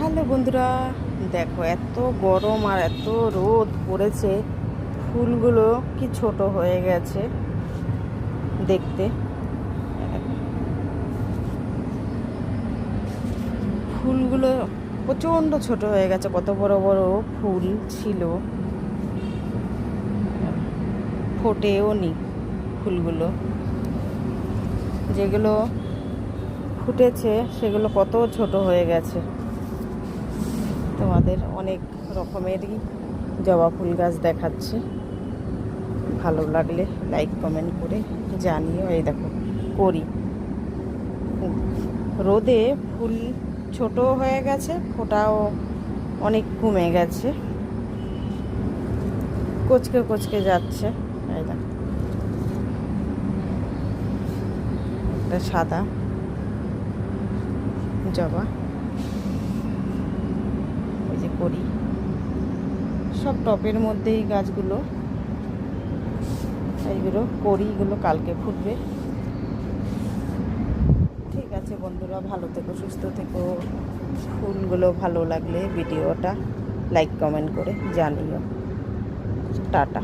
Hello বন্ধুরা, দেখো এত গরম আর এত রোদ পড়েছে, ফুলগুলো কি ছোট হয়ে গেছে দেখতে। ফুলগুলো প্রচণ্ড ছোট হয়ে গেছে, কত বড় বড় ফুল ছিল, ফোটেও নি ফুলগুলো। যেগুলো ফুটেছে সেগুলো কত ছোট হয়ে গেছে। তোমাদের অনেক রকমেরই জবা ফুল গাছ দেখাচ্ছে, ভালো লাগলে লাইক কমেন্ট করে জানিও। এই দেখো করি, রোদে ফুল ছোট হয়ে গেছে, ফোটাও অনেক কমে গেছে, কোচকে কোচকে যাচ্ছে। এই দেখো একটা সাদা জবা, ওই যে করি, সব টপের মধ্যেই গাছগুলো। এইগুলো করিগুলো কালকে ফুটবে। ঠিক আছে বন্ধুরা, ভালো থেকো, সুস্থ থেকো। ফুলগুলো ভালো লাগলে ভিডিওটা লাইক কমেন্ট করে জানিও। টাটা।